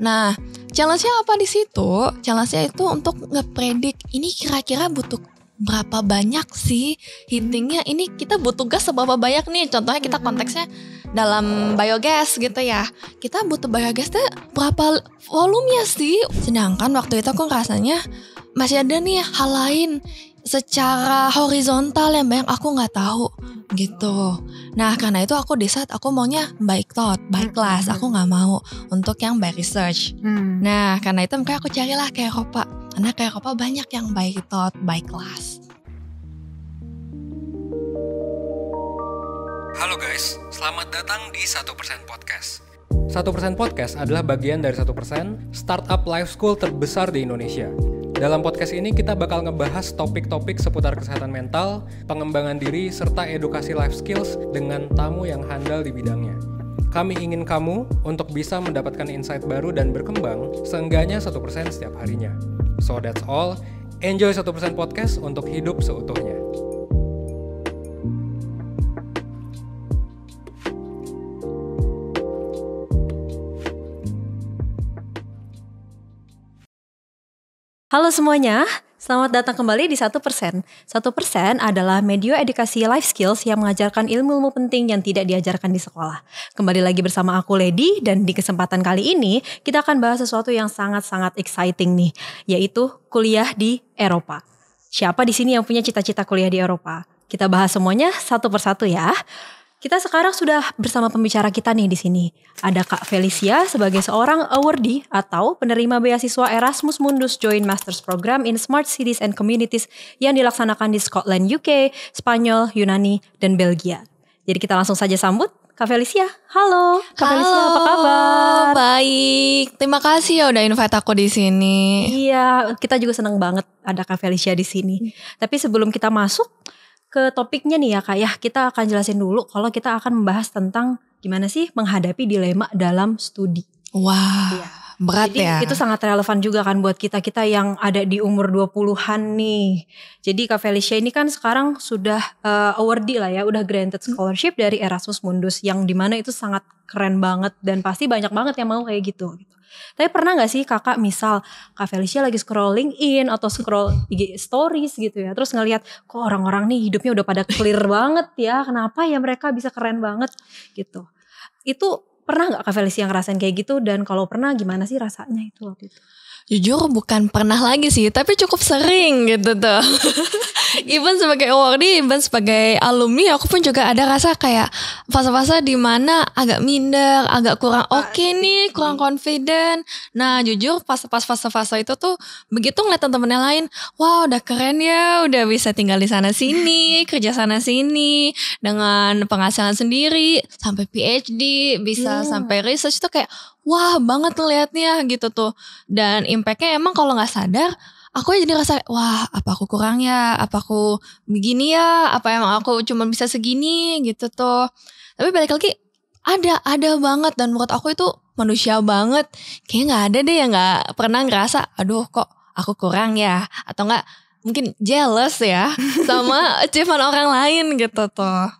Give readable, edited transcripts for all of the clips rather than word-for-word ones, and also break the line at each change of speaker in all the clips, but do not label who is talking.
Nah, challenge-nya apa di situ? Challenge-nya itu untuk ngepredik ini kira-kira butuh berapa banyak sih heatingnya. Ini kita butuh gas seberapa banyak nih. Contohnya kita konteksnya dalam biogas gitu ya. Kita butuh biogas tuh berapa volumenya sih? Sedangkan waktu itu aku rasanya masih ada nih hal lain secara horizontal yang banyak aku nggak tahu gitu. Nah karena itu aku decide aku maunya by thought, by class. Aku nggak mau untuk yang by research. Nah karena itu makanya aku carilah ke Eropa. Karena ke Eropa banyak yang by thought, by class.
Halo guys, selamat datang di 1% Podcast. 1% Podcast adalah bagian dari 1% startup life school terbesar di Indonesia. Dalam podcast ini kita bakal ngebahas topik-topik seputar kesehatan mental, pengembangan diri, serta edukasi life skills dengan tamu yang handal di bidangnya. Kami ingin kamu untuk bisa mendapatkan insight baru dan berkembang seenggaknya 1% setiap harinya. So that's all, enjoy 1% Podcast untuk hidup seutuhnya.
Halo semuanya, selamat datang kembali di 1%. 1% adalah media edukasi life skills yang mengajarkan ilmu-ilmu penting yang tidak diajarkan di sekolah. Kembali lagi bersama aku Lady, dan di kesempatan kali ini kita akan bahas sesuatu yang sangat-sangat exciting nih, yaitu kuliah di Eropa. Siapa di sini yang punya cita-cita kuliah di Eropa? Kita bahas semuanya satu persatu ya. Kita sekarang sudah bersama pembicara kita nih di sini. Ada Kak Felicia sebagai seorang awardee atau penerima beasiswa Erasmus Mundus Joint Masters Program in Smart Cities and Communities yang dilaksanakan di Scotland, UK, Spanyol, Yunani, dan Belgia. Jadi kita langsung saja sambut Kak Felicia. Halo, Kak Felicia, apa kabar?
Baik, terima kasih ya udah invite aku di sini.
Iya, kita juga senang banget ada Kak Felicia di sini. Tapi sebelum kita masuk ke topiknya nih ya Kak ya, kita akan jelasin dulu kalau kita akan membahas tentang gimana sih menghadapi dilema dalam studi.
Wah,
Iya.
berat
Jadi
ya.
itu sangat relevan juga kan buat kita-kita yang ada di umur 20-an nih. Jadi Kak Felicia ini kan sekarang sudah awardee lah ya, udah granted scholarship dari Erasmus Mundus, yang dimana itu sangat keren banget dan pasti banyak banget yang mau kayak gitu. Tapi pernah gak sih kakak misal Kak Felicia lagi scrolling in atau scroll IG stories gitu ya, terus ngelihat kok orang-orang nih hidupnya udah pada clear banget ya, kenapa ya mereka bisa keren banget gitu. Itu pernah gak Kak Felicia ngerasain kayak gitu, dan kalau pernah gimana sih rasanya itu waktu itu?
Jujur bukan pernah lagi sih, tapi cukup sering gitu tuh. Even sebagai awardee, even sebagai alumni, aku pun juga ada rasa kayak fase-fase di mana agak minder, agak kurang oke nih, kurang confident. Nah jujur pas fase-fase itu tuh begitu ngeliat temen-temen yang lain, wah udah keren ya, udah bisa tinggal di sana sini, kerja sana sini, dengan penghasilan sendiri, sampai PhD, bisa sampai research, tuh kayak wah banget ngeliatnya gitu tuh. Dan impactnya emang kalau gak sadar, aku jadi rasa wah apa aku kurang ya, apa aku begini ya, apa emang aku cuma bisa segini gitu tuh. Tapi balik lagi ada banget, dan menurut aku itu manusia banget. Kayaknya gak ada deh yang gak pernah ngerasa aduh kok aku kurang ya, atau gak mungkin jealous ya sama achievement orang lain gitu tuh.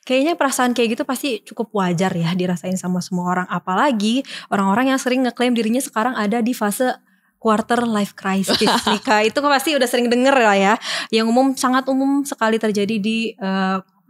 Kayaknya perasaan kayak gitu pasti cukup wajar ya dirasain sama semua orang. Apalagi orang-orang yang sering ngeklaim dirinya sekarang ada di fase quarter life crisis nih Kak. Itu pasti udah sering denger lah ya. Yang sangat umum sekali terjadi di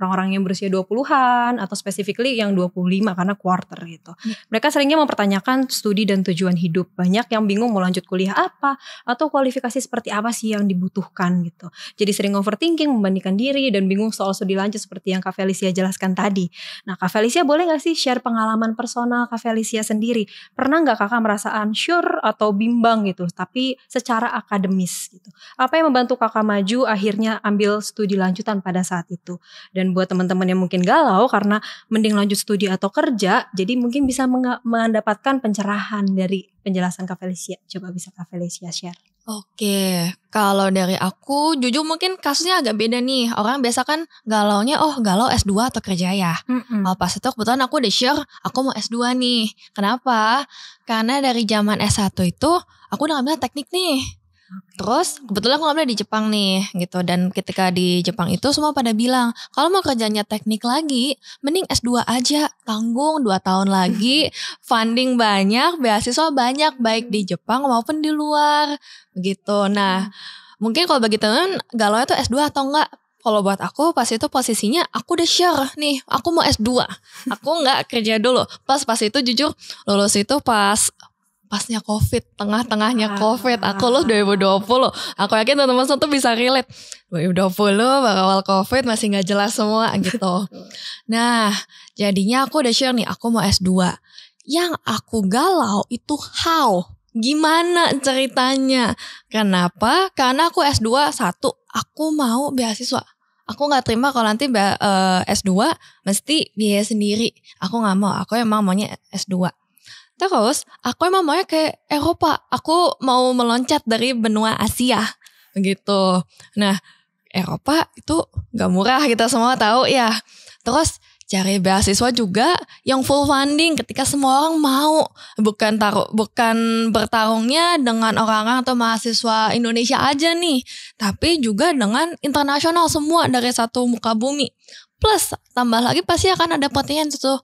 orang-orang yang berusia 20-an atau specifically yang 25 karena quarter gitu. Mereka seringnya mempertanyakan studi dan tujuan hidup. Banyak yang bingung mau lanjut kuliah apa atau kualifikasi seperti apa sih yang dibutuhkan gitu. Jadi sering overthinking, membandingkan diri, dan bingung soal studi lanjut seperti yang Kak Felicia jelaskan tadi. Nah Kak Felicia boleh gak sih share pengalaman personal Kak Felicia sendiri? Pernah gak kakak merasa unsure atau bimbang gitu, tapi secara akademis gitu? Apa yang membantu kakak maju akhirnya ambil studi lanjutan pada saat itu? Dan buat teman-teman yang mungkin galau karena mending lanjut studi atau kerja, jadi mungkin bisa mendapatkan pencerahan dari penjelasan Kak Felicia. Coba bisa Kak Felicia share.
Oke, kalau dari aku jujur mungkin kasusnya agak beda nih. Orang biasa kan galaunya galau S2 atau kerja ya. Pas itu kebetulan aku udah sure aku mau S2 nih. Kenapa? Karena dari zaman S1 itu aku udah ngambil teknik nih. Terus kebetulan aku ngambil di Jepang nih gitu. Dan ketika di Jepang itu semua pada bilang, kalau mau kerjanya teknik lagi, mending S2 aja, tanggung 2 tahun lagi, funding banyak, beasiswa banyak, baik di Jepang maupun di luar begitu. Nah mungkin kalau bagi teman galau itu S2 atau enggak. Kalau buat aku pas itu posisinya aku udah sure nih, aku mau S2. Aku enggak kerja dulu. Pas itu jujur lulus itu pasnya COVID, tengah-tengahnya COVID. Aku lulus 2020. Aku yakin teman-teman tuh bisa relate. 2020 awal COVID masih gak jelas semua gitu. Nah, jadinya aku udah sure nih aku mau S2. Yang aku galau itu how? Gimana ceritanya? Kenapa? Karena aku S2 satu, aku mau beasiswa. Aku gak terima kalau nanti S2 mesti biaya sendiri. Aku gak mau, aku emang maunya S2. Terus aku emang maunya ke Eropa. Aku mau meloncat dari benua Asia begitu. Nah Eropa itu gak murah, kita semua tahu ya. Terus cari beasiswa juga yang full funding ketika semua orang mau. Bukan bertarungnya dengan orang-orang atau mahasiswa Indonesia aja nih. Tapi juga dengan internasional semua dari satu muka bumi. Plus tambah lagi pasti akan ada pertanyaan tuh.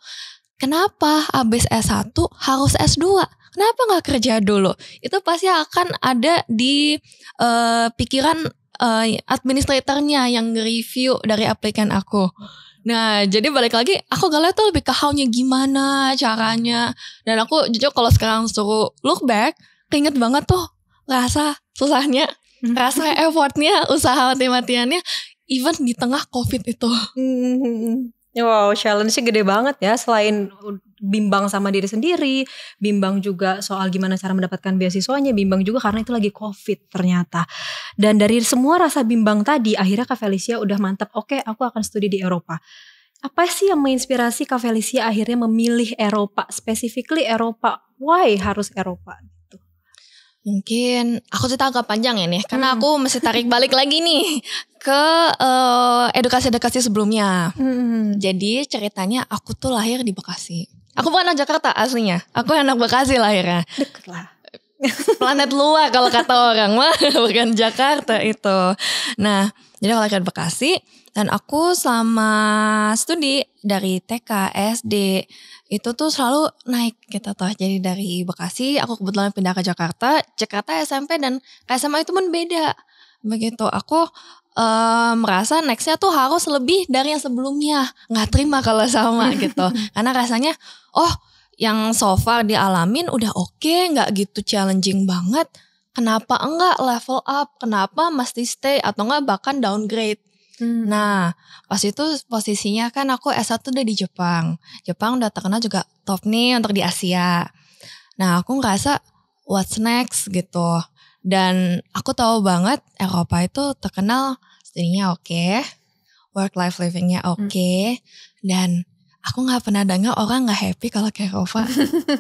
Kenapa abis S1 harus S2? Kenapa gak kerja dulu? Itu pasti akan ada di pikiran administratornya yang review dari aplikan aku. Nah jadi balik lagi, aku galau tuh lebih ke how-nya gimana caranya. Dan aku jujur kalau sekarang suruh look back, keinget banget tuh rasa susahnya, rasa effortnya, usaha mati-matiannya, even di tengah COVID itu.
Wow, challenge-nya gede banget ya. Selain bimbang sama diri sendiri, bimbang juga soal gimana cara mendapatkan beasiswanya, bimbang juga karena itu lagi COVID ternyata. Dan dari semua rasa bimbang tadi, akhirnya Kak Felicia udah mantap, oke, aku akan studi di Eropa. Apa sih yang menginspirasi Kak Felicia akhirnya memilih Eropa, specifically Eropa? Why harus Eropa?
Mungkin aku cerita agak panjang ya nih, karena aku mesti tarik balik lagi nih ke edukasi-edukasi sebelumnya. Jadi ceritanya aku tuh lahir di Bekasi. Aku bukan anak Jakarta aslinya, aku anak Bekasi lahirnya.
Deket lah.
Planet luar kalau kata orang mah, bukan Jakarta itu. Nah, jadi aku lahir di Bekasi dan aku selama studi dari TK, SD itu tuh selalu naik gitu tuh. Jadi dari Bekasi aku kebetulan pindah ke Jakarta SMP dan SMA itu pun beda. Begitu aku merasa nextnya tuh harus lebih dari yang sebelumnya. Gak terima kalau sama gitu. Karena rasanya yang so far dialamin udah oke, gak gitu challenging banget. Kenapa enggak level up? Kenapa mesti stay atau enggak bahkan downgrade? Nah pas itu posisinya kan aku S1 udah di Jepang. Jepang udah terkenal juga top nih untuk di Asia. Nah aku ngerasa what's next gitu. Dan aku tahu banget Eropa itu terkenal studinya oke, work life livingnya oke. Dan aku gak pernah dengar orang gak happy kalau ke Eropa.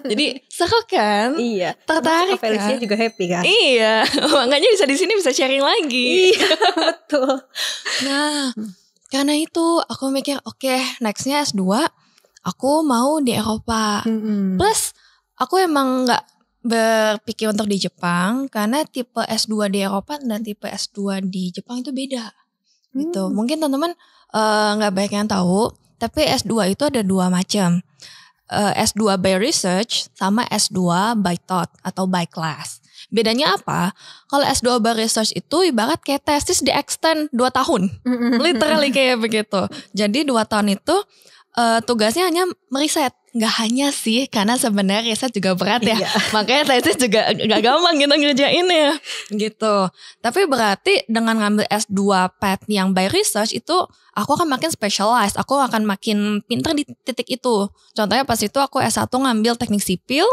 Jadi seru kan?
Iya.
Tertarik kan?
Felicia juga happy kan?
Iya. Makanya bisa di sini bisa sharing lagi.
Iya betul.
Nah karena itu aku mikir oke, nextnya S2 aku mau di Eropa. Plus aku emang gak berpikir untuk di Jepang karena tipe S2 di Eropa dan tipe S2 di Jepang itu beda gitu. Mungkin teman-teman gak banyak yang tahu, tapi S2 itu ada 2 macam. S2 by research sama S2 by thought atau by class. Bedanya apa? Kalau S2 by research itu ibarat kayak tesis di extend 2 tahun. Literally kayak begitu. Jadi 2 tahun itu tugasnya hanya meriset. Gak hanya sih, karena sebenarnya riset juga berat ya. Iya. Makanya tesis juga gak gampang kita ngerjainnya gitu. Tapi berarti dengan ngambil S2 path yang by research itu aku akan makin specialized. Aku akan makin pinter di titik itu. Contohnya pas itu aku S1 ngambil teknik sipil.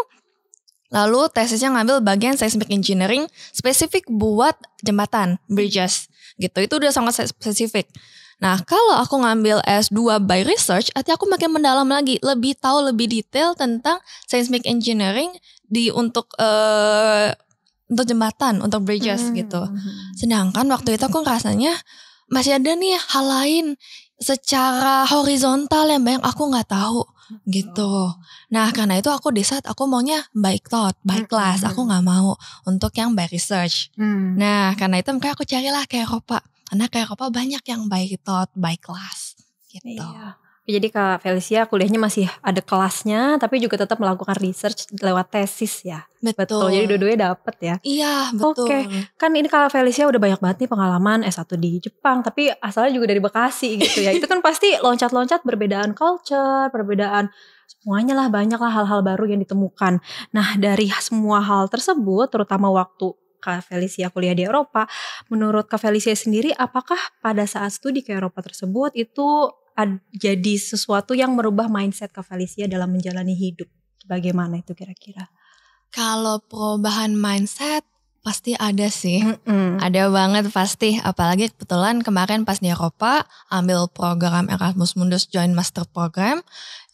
Lalu tesisnya ngambil bagian seismic engineering spesifik buat jembatan, bridges gitu. Itu udah sangat spesifik. Nah kalau aku ngambil S2 by research, artinya aku makin mendalam lagi, lebih tahu lebih detail tentang seismic engineering untuk jembatan, untuk bridges gitu. Sedangkan waktu itu aku rasanya masih ada nih hal lain secara horizontal yang banyak aku nggak tahu. gitu. Nah karena itu aku decide aku maunya by thought, by class. Aku gak mau untuk yang by research. Nah karena itu makanya aku carilah ke Eropa. Karena ke Eropa banyak yang by thought, by class gitu.
Iya. Jadi Kak Felicia kuliahnya masih ada kelasnya, tapi juga tetap melakukan research lewat tesis ya.
Betul.
Jadi dua-duanya dapet ya.
Iya betul.
Oke, kan ini Kak Felicia udah banyak banget nih pengalaman S1 di Jepang, tapi asalnya juga dari Bekasi gitu ya. Itu kan pasti loncat-loncat perbedaan culture, perbedaan semuanya lah, banyak lah hal-hal baru yang ditemukan. Nah dari semua hal tersebut, terutama waktu Kak Felicia kuliah di Eropa, menurut Kak Felicia sendiri apakah pada saat studi ke Eropa tersebut itu jadi sesuatu yang merubah mindset Kak Felicia dalam menjalani hidup? Bagaimana itu kira-kira?
Kalau perubahan mindset pasti ada sih. Ada banget pasti. Apalagi kebetulan kemarin pas di Eropa ambil program Erasmus Mundus Joint Master Program,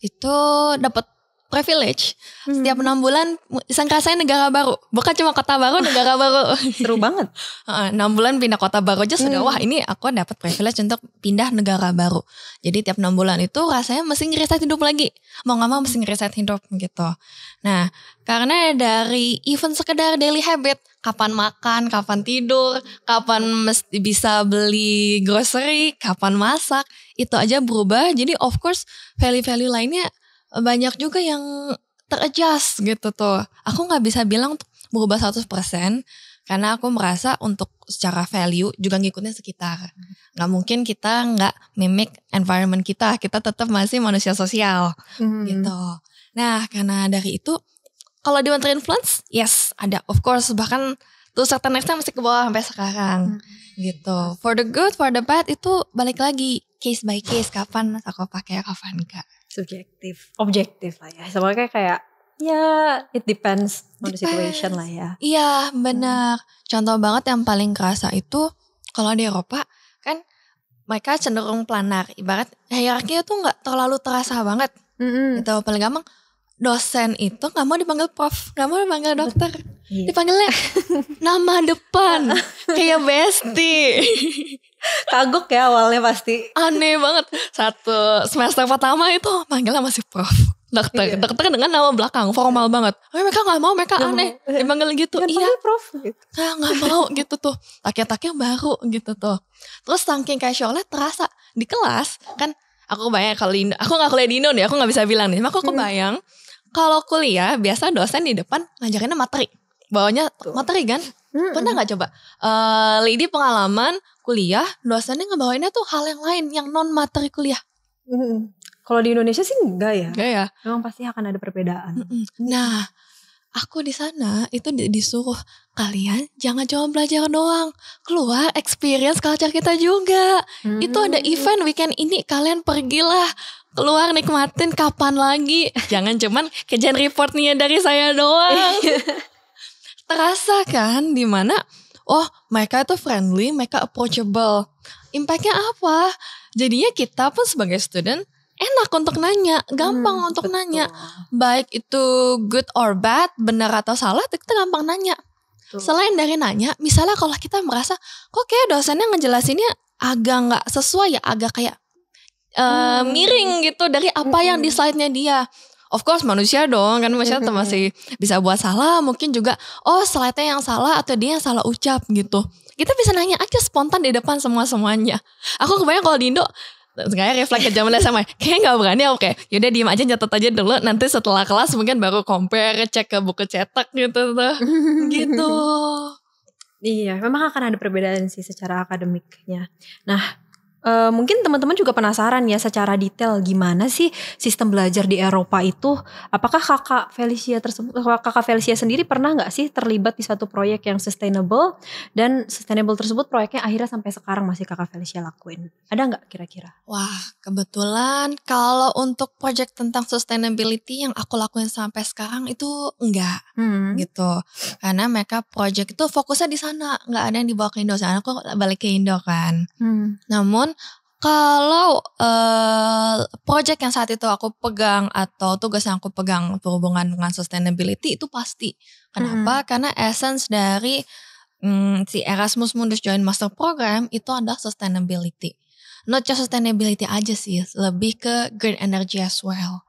itu dapat privilege. Setiap 6 bulan bisa ngerasain negara baru. Bukan cuma kota baru, negara baru.
Seru banget.
6 bulan pindah kota baru aja sudah wah ini aku dapat privilege untuk pindah negara baru. Jadi tiap 6 bulan itu rasanya mesti ngereset hidup lagi. Mau gak mau mesti ngereset hidup gitu. Nah karena dari even sekedar daily habit, kapan makan, kapan tidur, kapan mesti bisa beli grocery, kapan masak, itu aja berubah. Jadi of course value-value lainnya banyak juga yang teradjust gitu tuh. Aku gak bisa bilang berubah 100%. Karena aku merasa untuk secara value juga ngikutin sekitar. Gak mungkin kita gak mimik environment kita. Kita tetap masih manusia sosial gitu. Nah karena dari itu kalau di influence, yes ada of course. Bahkan to certain extent masih ke bawah sampai sekarang gitu. For the good, for the bad itu balik lagi case by case. Kapan aku pakai, kapan enggak.
Subjektif, objektif lah ya. Sebenarnya kayak ya it depends on the situation lah ya.
Iya benar. Contoh banget yang paling kerasa itu kalau di Eropa kan mereka cenderung planar. Ibarat hierarkinya tuh gak terlalu terasa banget. Gitu. Paling gampang dosen itu gak mau dipanggil prof, gak mau dipanggil dokter. Dipanggilnya nama depan kayak bestie.
Kagok ya awalnya pasti.
Aneh banget. Satu semester pertama itu manggilnya masih prof, dokter. Dokter dengan nama belakang formal banget. Mereka gak mau, mereka aneh dipanggil gitu. Iya
prof gitu.
Gak mau gitu tuh. Taknya baru gitu tuh. Terus saking casualnya terasa di kelas kan. Aku bayang kalau aku gak kuliah di Indo nih, aku gak bisa bilang nih. Maka aku bayang kalau kuliah biasa dosen di depan ngajarinnya materi. Bawanya materi kan. Pernah gak coba lady pengalaman kuliah, dosennya ngebawainnya tuh hal yang lain, yang non materi kuliah.
Kalau di Indonesia sih enggak ya.
Enggak ya.
Memang pasti akan ada perbedaan.
Nah aku di sana itu disuruh kalian jangan cuma belajar doang, keluar experience culture kita juga. Itu ada event weekend ini, kalian pergilah keluar nikmatin, kapan lagi. Jangan cuman kerjaan reportnya dari saya doang. Terasa kan dimana oh mereka itu friendly, mereka approachable. Impactnya apa? Jadinya kita pun sebagai student enak untuk nanya, gampang untuk nanya. Baik itu good or bad, benar atau salah, kita gampang nanya. Selain dari nanya, misalnya kalau kita merasa kok kayak dosennya ngejelasinnya agak gak sesuai ya, agak kayak miring gitu dari apa yang di slide-nya dia. Of course manusia dong, kan manusia masih bisa buat salah. Mungkin juga slide-nya yang salah atau dia yang salah ucap gitu. Kita bisa nanya aja spontan di depan semua-semuanya. Aku kebayang kalau di Indo kayak refleks ke zaman SMA, kayaknya gak berani. Oke, yaudah diem aja, nyatet aja dulu. Nanti setelah kelas mungkin baru compare, cek ke buku cetak gitu tuh. Gitu.
Iya, memang akan ada perbedaan sih secara akademiknya. Nah, mungkin teman-teman juga penasaran ya secara detail gimana sih sistem belajar di Eropa itu. Apakah kakak Felicia sendiri pernah gak sih terlibat di satu proyek yang sustainable, dan sustainable tersebut proyeknya akhirnya sampai sekarang masih kakak Felicia lakuin? Ada gak kira-kira?
Wah kebetulan kalau untuk proyek tentang sustainability yang aku lakuin sampai sekarang itu enggak gitu. Karena mereka proyek itu fokusnya di sana, gak ada yang dibawa ke Indo. Karena aku balik ke Indo kan. Namun kalau project yang saat itu aku pegang atau tugas yang aku pegang berhubungan dengan sustainability itu pasti. Kenapa? Karena essence dari si Erasmus Mundus Joint Master Program itu adalah sustainability. Not just sustainability aja sih, lebih ke green energy as well.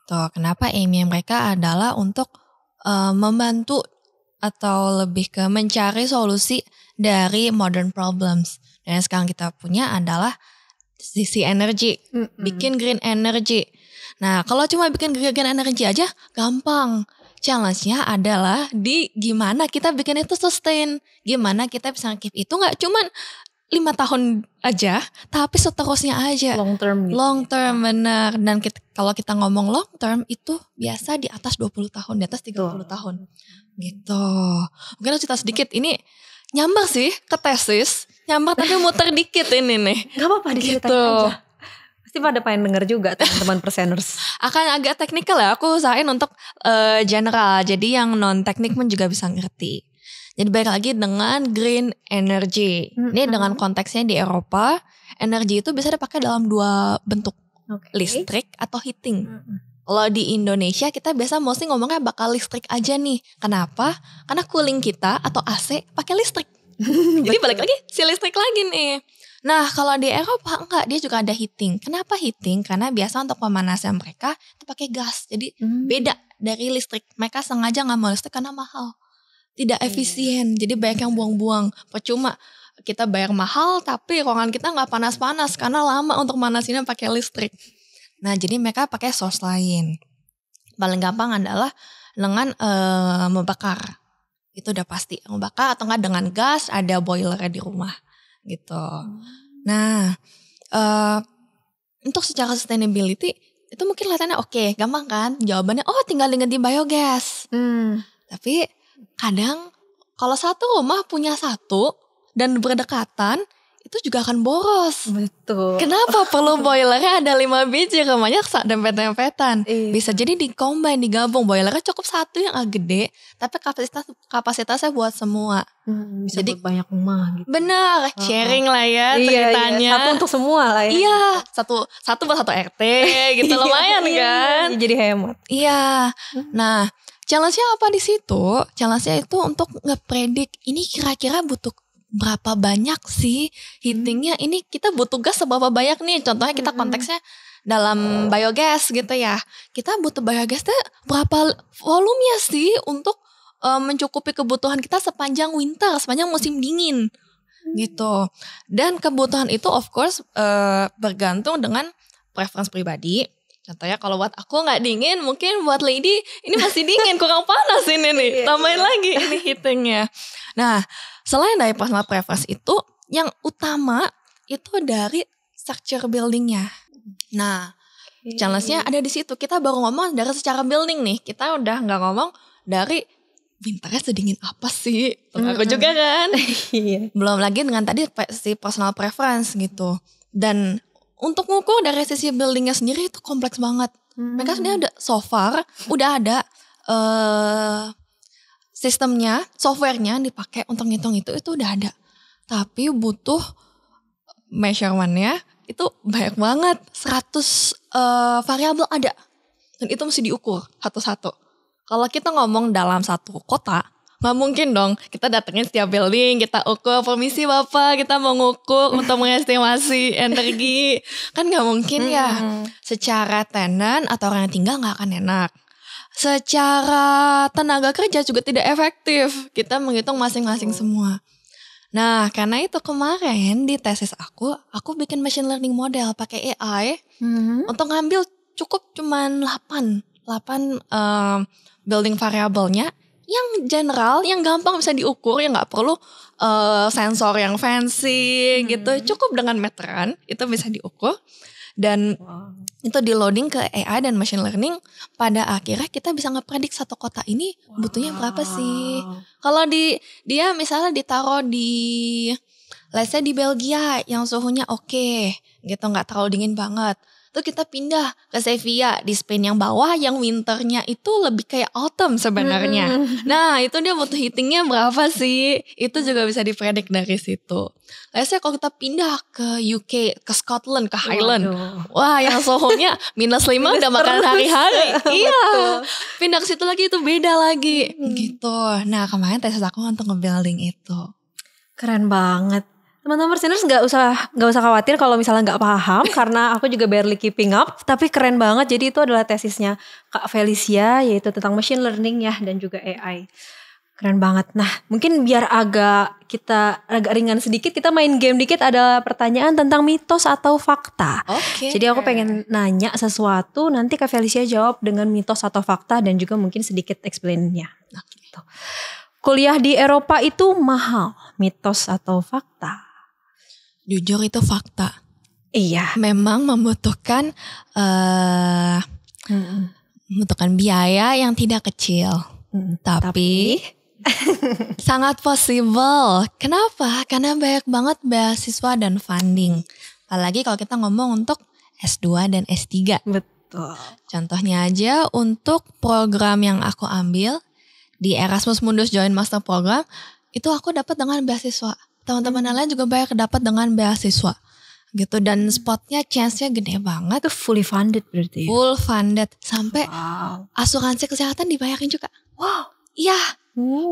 Tuh, kenapa aimnya mereka adalah untuk membantu atau lebih ke mencari solusi dari modern problems. Dan yang sekarang kita punya adalah sisi energi, bikin green energy. Nah, kalau cuma bikin green energy aja gampang. Challenge-nya adalah di gimana kita bikin itu sustain. Gimana kita bisa keep itu gak cuman 5 tahun aja, tapi seterusnya aja.
Long term gitu.
Long term, benar. Dan kalau kita ngomong long term itu biasa di atas 20 tahun, di atas 30 tahun. Gitu. Mungkin harus cerita sedikit, ini nyambang sih ke tesis. Nyambang tapi muter dikit ini nih.
Gak apa-apa diceritain
Gitu.
aja. Pasti pada pengen denger juga teman-teman perseners.
Akan agak teknikal ya, aku usahain untuk general. Jadi yang non teknik pun juga bisa ngerti. Jadi balik lagi dengan green energy. Ini dengan konteksnya di Eropa, energi itu bisa dipakai dalam 2 bentuk. Listrik atau heating. Kalau di Indonesia kita biasa mostly ngomongnya bakal listrik aja nih. Kenapa? Karena cooling kita atau AC pakai listrik. Jadi balik lagi si listrik lagi nih. Nah kalau di Eropa enggak, dia juga ada heating. Kenapa heating? Karena biasa untuk pemanasan mereka itu pakai gas. Jadi beda dari listrik. Mereka sengaja gak mau listrik karena mahal. Tidak efisien, jadi banyak yang buang-buang. Percuma kita bayar mahal tapi ruangan kita gak panas-panas karena lama untuk manasinnya pakai listrik. Nah jadi mereka pakai source lain. Paling gampang adalah dengan membakar. Itu udah pasti membakar, atau enggak dengan gas, ada boilernya di rumah gitu. Nah untuk secara sustainability itu mungkin kelihatannya oke, gampang kan jawabannya, oh tinggal ganti biogas. Tapi kadang kalau satu rumah punya satu dan berdekatan itu juga akan boros.
Betul.
Kenapa perlu boilernya ada 5 biji, rumahnya dempet-dempetan. Bisa jadi di-combine, digabung. Boilernya cukup satu yang agak gede, tapi kapasitasnya buat semua.
Bisa
jadi
buat banyak rumah gitu.
Bener, sharing lah ya ceritanya.
Iya, satu untuk semua lah ya.
Iya, satu buat satu RT gitu, lumayan kan.
Jadi hemat.
Iya. Nah, challenge-nya apa di situ? Challenge-nya itu untuk ngepredik ini kira-kira butuh berapa banyak sih heatingnya. Ini kita butuh gas seberapa banyak nih. Contohnya kita konteksnya dalam biogas gitu ya. Kita butuh biogasnya berapa volumenya sih untuk mencukupi kebutuhan kita sepanjang winter, sepanjang musim dingin gitu. Dan kebutuhan itu of course bergantung dengan preference pribadi. Contohnya kalau buat aku gak dingin, mungkin buat lady ini masih dingin, kurang panas ini nih. Tambahin lagi ini heatingnya. Nah, selain dari personal preference itu, yang utama itu dari structure buildingnya. Nah, challenge-nya ada di situ. Kita baru ngomong dari secara building nih. Kita udah gak ngomong dari winternya sedingin apa sih. Aku juga kan. Belum lagi dengan tadi si personal preference gitu. Dan untuk ngukur dari sisi buildingnya sendiri itu kompleks banget. Mereka sebenarnya so far udah ada sistemnya, softwarenya dipakai untuk ngitung itu udah ada. Tapi butuh measurementnya itu banyak banget. 100 variabel ada. Dan itu mesti diukur satu-satu. Kalau kita ngomong dalam satu kota, gak mungkin dong kita datengin setiap building, kita ukur, permisi bapak, kita mau ngukur untuk mengestimasi energi. Kan gak mungkin ya. Secara tenant atau orang yang tinggal gak akan enak. Secara tenaga kerja juga tidak efektif. Kita menghitung masing-masing semua. Nah karena itu kemarin di tesis aku bikin machine learning model pakai AI untuk ngambil cukup cuman 8 building variabelnya yang general, yang gampang bisa diukur, yang nggak perlu sensor yang fancy gitu, cukup dengan meteran itu bisa diukur. Dan itu di loading ke AI dan machine learning, pada akhirnya kita bisa ngepredik satu kota ini butuhnya berapa sih. Kalau dia misalnya ditaruh di let's say di Belgia yang suhunya oke, gitu, nggak terlalu dingin banget. Terus kita pindah ke Sevilla di Spain yang bawah, yang winternya itu lebih kayak autumn sebenarnya. Nah itu dia butuh heatingnya berapa sih? Itu juga bisa dipredik dari situ. Let's say kalau kita pindah ke UK, ke Scotland, ke Highland. Wah yang suhunya -5 udah makan hari-hari. Iya. Pindah ke situ lagi itu beda lagi. Gitu. Nah kemarin tesis aku untuk nge-building itu.
Keren banget. Teman-teman Perseners nggak usah khawatir kalau misalnya nggak paham karena aku juga barely keeping up, tapi keren banget. Jadi itu adalah tesisnya Kak Felicia, yaitu tentang machine learning ya dan juga AI. Keren banget. Nah, mungkin biar agak ringan sedikit, kita main game dikit. Ada pertanyaan tentang mitos atau fakta.
Oke.
Jadi aku pengen nanya sesuatu, nanti Kak Felicia jawab dengan mitos atau fakta dan juga mungkin sedikit explain-nya. Gitu. Kuliah di Eropa itu mahal, mitos atau fakta?
Jujur itu fakta.
Iya.
Memang membutuhkan biaya yang tidak kecil. Tapi sangat possible. Kenapa? Karena banyak banget beasiswa dan funding. Apalagi kalau kita ngomong untuk S2 dan S3.
Betul.
Contohnya aja untuk program yang aku ambil di Erasmus Mundus Joint Master Program, itu aku dapat dengan beasiswa. Teman-teman lain juga banyak dapat dengan beasiswa gitu, dan spotnya chance-nya gede banget.
Itu fully funded berarti.
Full funded sampai asuransi kesehatan dibayarin juga.
Wow.
Iya.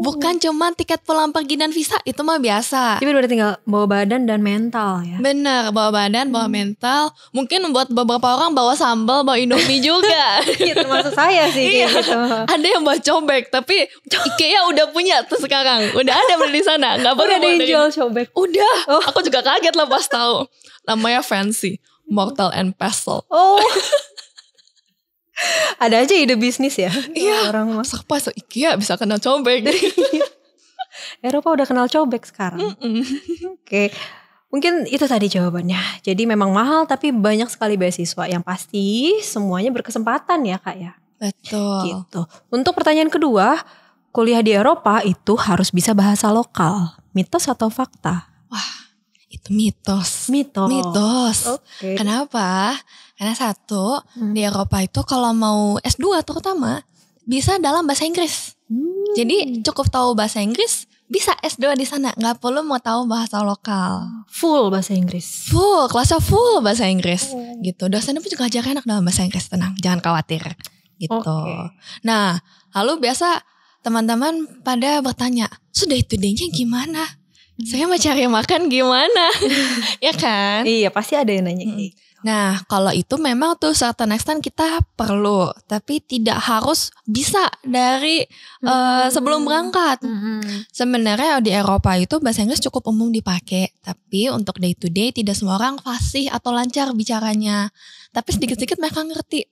Bukan cuma tiket pulang pergi dan visa, itu mah biasa.
Jadi udah tinggal bawa badan dan mental ya.
Bener, bawa badan, bawa mental. Mungkin buat beberapa orang bawa sambal, bawa Indomie juga.
Iya, termasuk saya sih
Iya.
gitu.
Ada yang bawa cobek, tapi IKEA udah punya tuh sekarang. Udah ada beli di sana. Nggak
Udah ada yang jual cobek.
Udah. Aku juga kaget lah pas tahu. Namanya Fancy, Mortal and Pestle.
Oh. Ada aja ide bisnis ya.
Iya.
Orang
Masak pas IKEA bisa kenal cobek.
Eropa udah kenal cobek sekarang. Oke. Mungkin itu tadi jawabannya. Jadi memang mahal tapi banyak sekali beasiswa. Yang pasti semuanya berkesempatan ya Kak ya.
Betul.
Gitu. Untuk pertanyaan kedua, kuliah di Eropa itu harus bisa bahasa lokal. Mitos atau fakta?
Wah, itu mitos.
Mitos. Oke.
Kenapa? Karena satu, di Eropa itu kalau mau S2 terutama bisa dalam bahasa Inggris. Jadi cukup tahu bahasa Inggris, bisa S2 di sana, nggak perlu mau tahu bahasa lokal.
Full bahasa Inggris.
Full, kelasnya full bahasa Inggris. Gitu. Dosennya pun juga ajar enak dalam bahasa Inggris, tenang, jangan khawatir. Gitu.
Oke.
Nah, lalu biasa teman-teman pada bertanya, sudah itu day-nya gimana? Saya mau cari makan gimana? Ya kan?
Iya, pasti ada yang nanya kayak gitu.
Nah, kalau itu memang tuh certain extent kita perlu, tapi tidak harus bisa dari sebelum berangkat. Sebenarnya di Eropa itu bahasa Inggris cukup umum dipakai, tapi untuk day to day tidak semua orang fasih atau lancar bicaranya. Tapi sedikit-sedikit mereka ngerti.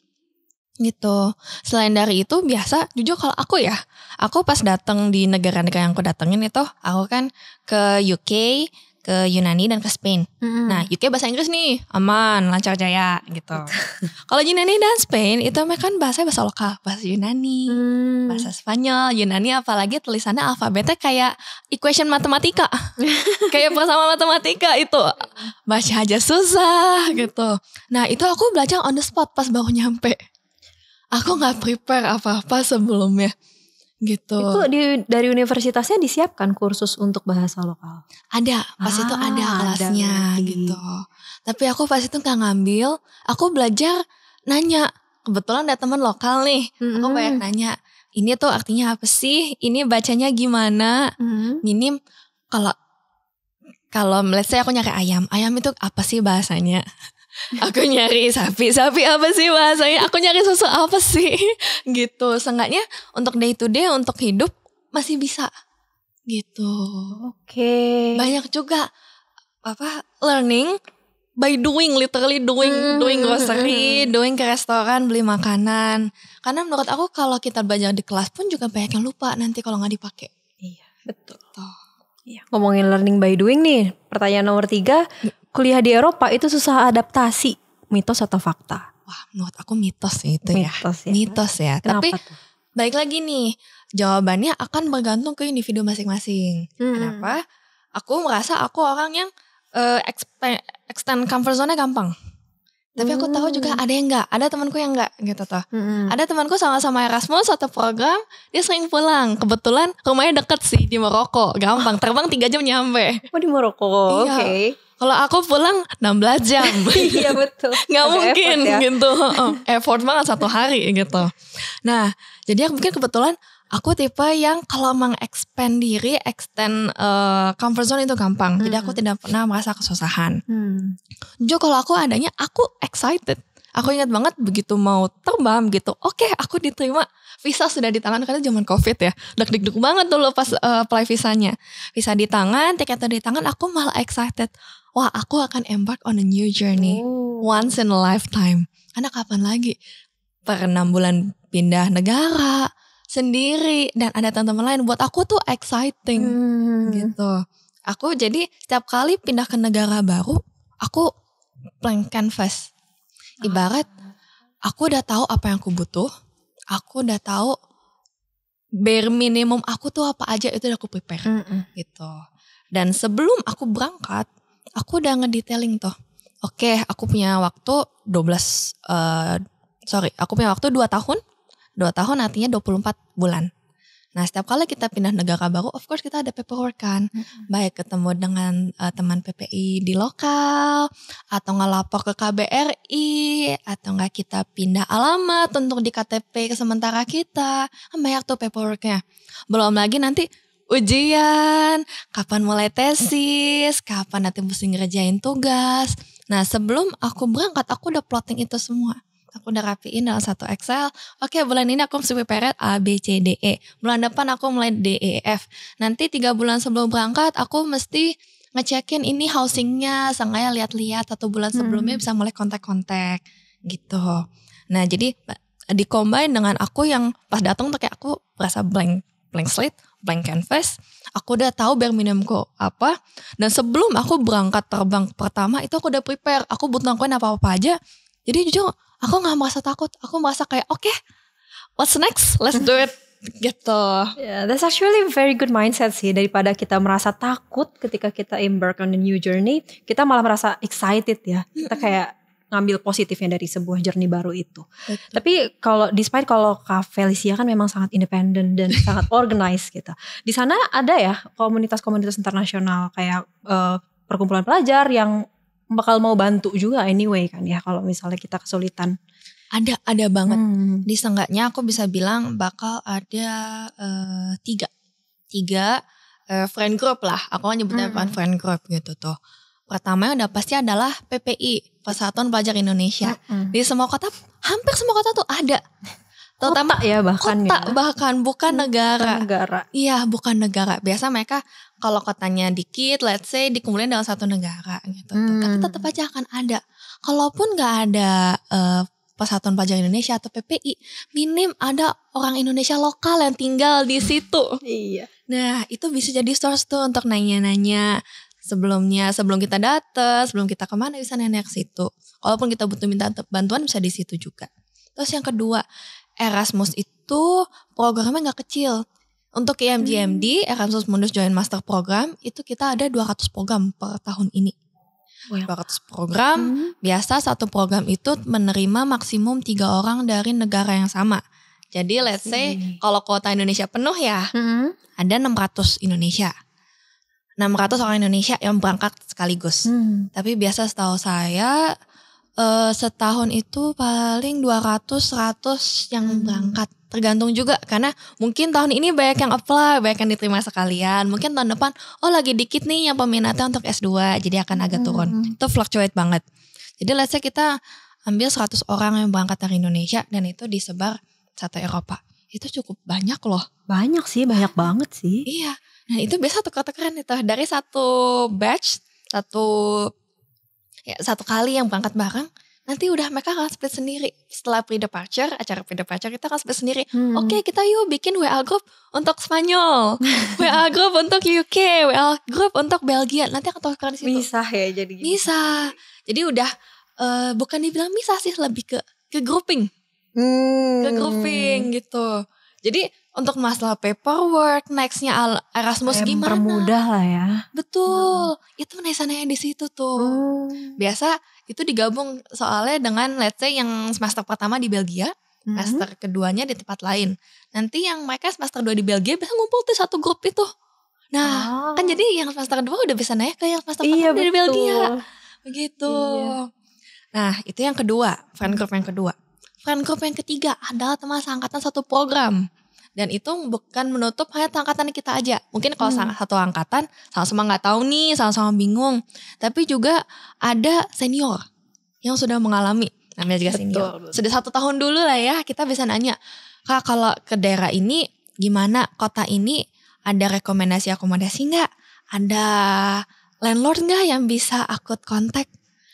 Gitu. Selain dari itu biasa, jujur kalau aku ya, aku pas datang di negara-negara yang aku datengin itu, aku kan ke UK, ke Yunani dan ke Spain. Nah, UK bahasa Inggris nih, aman, lancar jaya gitu. Kalau Yunani dan Spain itu mereka kan bahasa lokal, bahasa Yunani, bahasa Spanyol, Yunani apalagi tulisannya alfabetnya kayak equation matematika. Kayak bersama matematika itu. Baca aja susah gitu. Nah, itu aku belajar on the spot pas baru nyampe. Aku gak prepare apa-apa sebelumnya gitu.
Itu dari universitasnya disiapkan kursus untuk bahasa lokal?
Ada, pas itu ada kelasnya gitu. Tapi aku pas itu gak ngambil, aku belajar nanya. Kebetulan ada teman lokal nih, aku banyak nanya. Ini tuh artinya apa sih? Ini bacanya gimana? Minim kalau let's say aku nyari ayam itu apa sih bahasanya? Aku nyari sapi apa sih bahasanya? Aku nyari susu apa sih? Gitu. Seenggaknya untuk day to day, untuk hidup masih bisa. Gitu.
Oke.
Banyak juga learning by doing, literally doing grocery, doing ke restoran, beli makanan. Karena menurut aku kalau kita belajar di kelas pun juga banyak yang lupa nanti kalau nggak dipakai.
Iya, betul. Iya. Ngomongin learning by doing nih, pertanyaan nomor 3. Kuliah di Eropa itu susah adaptasi, mitos atau fakta?
Wah, menurut aku mitos itu
mitos ya.
Mitos ya.
Kenapa
Tapi
tuh?
balik lagi nih, jawabannya akan bergantung ke individu masing-masing. Kenapa? Aku merasa aku orang yang extend comfort zone-nya gampang. Tapi aku tahu juga ada yang enggak, ada temanku yang enggak gitu tuh. Ada temanku sama-sama Erasmus satu program, dia sering pulang. Kebetulan rumahnya deket sih di Maroko, gampang. Terbang 3 jam nyampe.
Oh, di Maroko,
iya.
Oke.
Kalau aku pulang 16 jam.
Iya betul.
Gak mungkin
effort, ya?
gitu. Effort banget 1 hari gitu. Nah, jadi aku mungkin kebetulan Aku tipe yang kalau meng-expand diri, extend comfort zone itu gampang. Jadi aku tidak pernah merasa kesusahan. Jujur kalau aku adanya, aku excited. Aku ingat banget begitu mau terbang gitu. Oke, aku diterima. Visa sudah di tangan karena zaman COVID ya. Deg-deg banget dulu pas apply visanya. Visa di tangan, tiketnya di tangan, aku malah excited. Wah, aku akan embark on a new journey. Once in a lifetime. Karena kapan lagi? Per 6 bulan pindah negara sendiri dan ada teman-teman lain. Buat aku tuh exciting gitu. Aku jadi setiap kali pindah ke negara baru, aku blank canvas. Ibarat aku udah tahu apa yang aku butuh, aku udah tahu bare minimum aku tuh apa aja, itu udah aku prepare gitu. Dan sebelum aku berangkat, aku udah ngedetailing tuh. Oke, aku punya waktu 2 tahun. 2 tahun artinya 24 bulan. Nah, setiap kali kita pindah negara baru, of course kita ada paperwork kan. Baik ketemu dengan teman PPI di lokal, atau ngelapor ke KBRI, atau enggak kita pindah alamat untuk di KTP sementara kita. Banyak tuh paperworknya. Belum lagi nanti ujian, kapan mulai tesis, kapan nanti mesti ngerjain tugas. Nah, sebelum aku berangkat, aku udah plotting itu semua. Aku udah rapiin dalam satu Excel. Oke, bulan ini aku mesti prepare A, B, C, D, E. Bulan depan aku mulai D, E, F. Nanti 3 bulan sebelum berangkat aku mesti ngecekin ini housingnya. Sengaja lihat-lihat 1 bulan sebelumnya bisa mulai kontak-kontak gitu. Nah, jadi di-combine dengan aku yang pas datang tuh kayak aku merasa blank slate, blank canvas. Aku udah tahu bare minimumku apa. Dan sebelum aku berangkat terbang pertama itu aku udah prepare. Aku butuh ngelakuin apa-apa aja. Jadi jujur aku gak merasa takut. Aku merasa kayak oke, what's next? Let's do it. Gitu.
Yeah, that's actually a very good mindset sih. Daripada kita merasa takut ketika kita embark on a new journey, kita malah merasa excited ya. Kita kayak ngambil positifnya dari sebuah journey baru itu. Betul. Tapi despite kalau Kak Felicia kan memang sangat independen dan sangat organized gitu. Di sana ada ya komunitas-komunitas internasional kayak perkumpulan pelajar yang bakal mau bantu juga anyway kan ya kalau misalnya kita kesulitan.
Ada banget. Di seenggaknya aku bisa bilang bakal ada 3 friend group lah. Aku nyebutnya friend group gitu tuh. Pertama yang udah pasti adalah PPI, Persatuan Pelajar Indonesia. Di semua kota, hampir semua kota tuh ada. Terutama
kota ya bahkan
kota
ya.
bahkan bukan negara. Iya, bukan negara. Biasa mereka kalau kotanya dikit, let's say dikumpulin dalam satu negara gitu. Tapi tetap aja akan ada. Kalaupun nggak ada Persatuan Pelajar Indonesia atau PPI, minim ada orang Indonesia lokal yang tinggal di situ.
Iya.
Nah, itu bisa jadi source tuh untuk nanya-nanya sebelum kita datang, sebelum kita kemana bisa nanya ke situ. Kalaupun kita butuh minta bantuan bisa di situ juga. Terus yang kedua, Erasmus itu programnya gak kecil. Untuk IMGMD, Erasmus Mundus Joint Master Program, itu kita ada 200 program per tahun ini. 200 program, biasa satu program itu menerima maksimum 3 orang dari negara yang sama. Jadi let's say kalau kuota Indonesia penuh ya, ada 600 Indonesia. 600 orang Indonesia yang berangkat sekaligus. Tapi biasa setahu saya setahun itu paling 200-100 yang berangkat. Tergantung juga karena mungkin tahun ini banyak yang apply, banyak yang diterima sekalian. Mungkin tahun depan lagi dikit nih yang peminatnya untuk S2, jadi akan agak turun. Itu fluctuate banget. Jadi let's say kita ambil 100 orang yang berangkat dari Indonesia dan itu disebar satu Eropa. Itu cukup banyak loh.
Banyak sih, banyak banget sih.
Iya. Nah itu biasa tuker-tukeran itu. Dari satu batch, satu kali yang berangkat bareng, nanti udah mereka akan split sendiri. Setelah pre-departure, acara pre-departure kita akan split sendiri. Oke, kita yuk bikin WA group untuk Spanyol, WA group untuk UK, WA group untuk Belgia. Nanti akan tukeran di situ.
Bisa ya jadi.
Bisa. Jadi udah bukan dibilang bisa sih, lebih ke grouping. Ke grouping gitu. Jadi untuk masalah paperwork, nextnya Erasmus gimana?
Permudah lah ya.
Betul, itu nanya di situ tuh. Biasa itu digabung soalnya dengan let's say yang semester pertama di Belgia, semester keduanya di tempat lain. Nanti yang mereka semester 2 di Belgia bisa ngumpul tuh satu grup itu. Nah, kan jadi yang semester kedua udah bisa naik ke yang semester pertama di Belgia. Begitu. Iya. Nah, itu yang kedua, friend group yang kedua. Friend group yang ketiga adalah teman seangkatan satu program. Dan itu bukan menutup hanya angkatan kita aja. Mungkin kalau satu angkatan sama-sama nggak tahu nih, sama-sama bingung. Tapi juga ada senior yang sudah mengalami. Namanya juga senior. Sudah 1 tahun dulu lah ya, kita bisa nanya, Kak kalau ke daerah ini gimana, kota ini ada rekomendasi akomodasi nggak? Ada landlord nggak yang bisa aku kontak?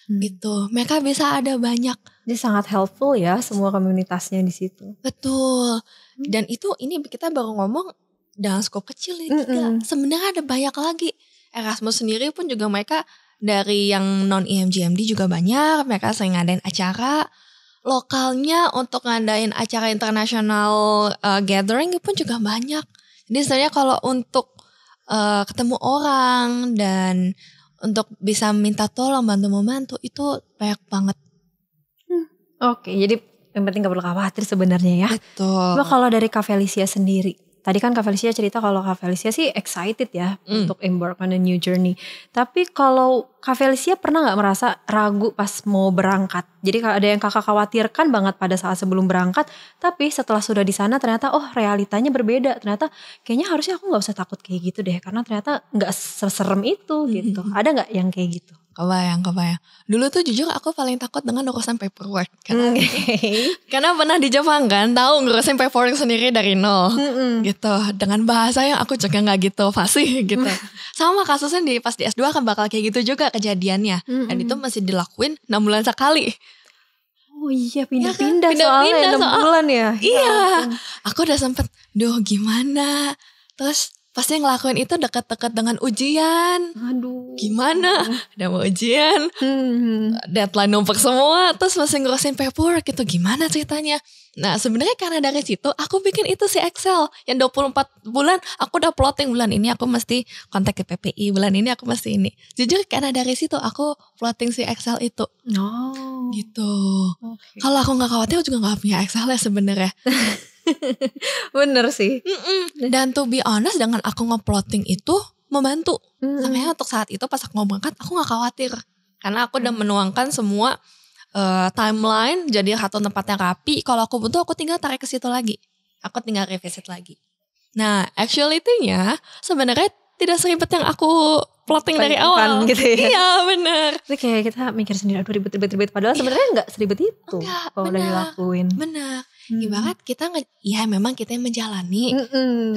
Gitu. Mereka bisa ada banyak.
Jadi sangat helpful ya semua komunitasnya di situ.
Betul. Dan ini kita baru ngomong dalam skop kecil nih. Sebenarnya ada banyak lagi. Erasmus sendiri pun juga mereka dari yang non IMGMD juga banyak. Mereka sering ngadain acara. Lokalnya untuk ngadain acara internasional gathering pun juga banyak. Jadi sebenarnya kalau untuk ketemu orang dan untuk bisa minta tolong, bantu-membantu itu banyak banget.
Oke, jadi yang penting gak perlu khawatir sebenarnya ya.
Betul.
Nah, kalau dari Kak Felicia sendiri, tadi kan Kak Felicia cerita kalau Kak Felicia sih excited ya untuk embark on a new journey. Tapi kalau Kak Felicia pernah gak merasa ragu pas mau berangkat? Jadi ada yang kakak khawatirkan banget pada saat sebelum berangkat, tapi setelah sudah di sana ternyata realitanya berbeda. Ternyata kayaknya harusnya aku gak usah takut kayak gitu deh, karena ternyata gak seserem itu gitu. Ada gak yang kayak gitu?
Kebayang. Dulu tuh jujur aku paling takut dengan urusan paperwork. Karena pernah di Jepang kan, tahu ngurusin paperwork sendiri dari nol. Gitu. Dengan bahasa yang aku juga gak gitu fasih gitu. Sama kasusnya pas di S2 kan bakal kayak gitu juga kejadiannya. Dan itu masih dilakuin 6 bulan sekali.
Oh iya, pindah-pindah soalnya 6 bulan ya.
Iya. Aku udah sempet, gimana. Terus pasti ngelakuin itu deket-deket dengan ujian.
Aduh.
Gimana? Udah mau ujian. Deadline numpuk semua. Terus masih ngurusin paperwork gitu. Gimana ceritanya? Nah sebenarnya karena dari situ aku bikin itu si Excel. Yang 24 bulan aku udah plotting. Bulan ini aku mesti kontak ke PPI. Bulan ini aku mesti ini. Jujur karena dari situ aku plotting si Excel itu.
Oh.
Gitu. Okay. Kalau aku gak khawatir aku juga gak punya Excel ya sebenarnya.
Bener sih.
Dan to be honest dengan aku ngeplotting itu membantu. Makanya untuk saat itu pas aku mau berangkat aku gak khawatir. Karena aku udah menuangkan semua timeline jadi satu tempatnya rapi. Kalau aku butuh aku tinggal tarik ke situ lagi. Aku tinggal revisit lagi. Nah actuality-nya sebenarnya tidak seribet yang aku plotting dari awal
gitu ya.
Iya benar.
Itu kayak kita mikir sendiri aduh ribet. Padahal sebenarnya gak seribet itu. Kalau udah dilakuin.
Benar. Ibarat kita ya memang kita yang menjalani.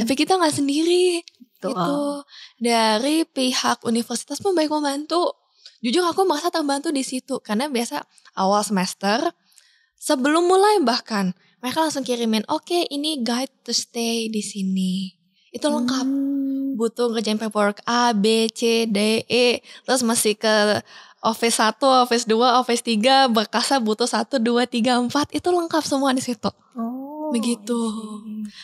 Tapi kita gak sendiri. Gitu. Dari pihak universitas pun baik membantu. Jujur aku merasa terbantu di situ. Karena biasa awal semester sebelum mulai bahkan mereka langsung kirimin oke, ini guide to stay di sini. Itu lengkap. Butuh ngerjain paperwork A, B, C, D, E. Terus masih ke Office 1, Office 2, Office 3, berkasnya butuh 1, 2, 3, 4. Itu lengkap semua di situ. Begitu.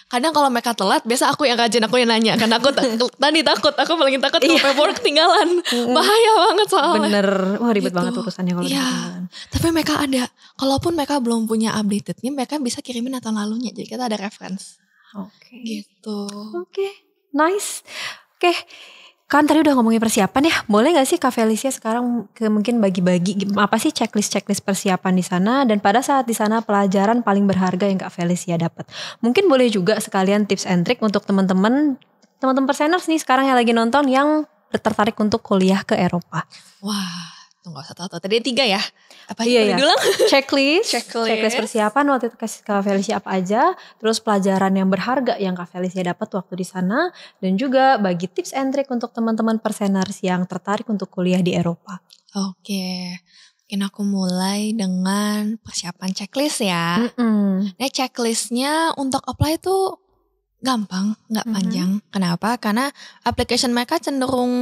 Kadang kalau mereka telat, biasa aku yang rajin, aku yang nanya. Karena aku tadi takut, aku paling takut kalau paperwork ketinggalan. Bahaya banget soalnya.
Bener, wah ribet banget urusannya kalau ketinggalan.
Tapi mereka ada. Kalaupun mereka belum punya updatednya, mereka bisa kirimin tahun lalunya. Jadi kita ada reference.
Oke.
Gitu.
Oke. Nice. Oke. Kan tadi udah ngomongin persiapan ya. Boleh gak sih Kak Felicia sekarang mungkin bagi-bagi apa sih checklist persiapan di sana, dan pada saat di sana pelajaran paling berharga yang Kak Felicia dapat. Mungkin boleh juga sekalian tips and trick untuk teman-teman perseners nih sekarang yang lagi nonton yang tertarik untuk kuliah ke Eropa.
Wah, tunggu satu. Tadi 3 ya? Apa
iya.
Bilang?
Checklist persiapan waktu itu kasih Kak Felicia apa aja, terus pelajaran yang berharga yang Kak Felicia dapat waktu di sana, dan juga bagi tips and trick untuk teman-teman perseners yang tertarik untuk kuliah di Eropa.
Oke. Mungkin aku mulai dengan persiapan checklist ya. Nah checklistnya untuk apply tuh gampang, gak panjang. Kenapa? Karena application mereka cenderung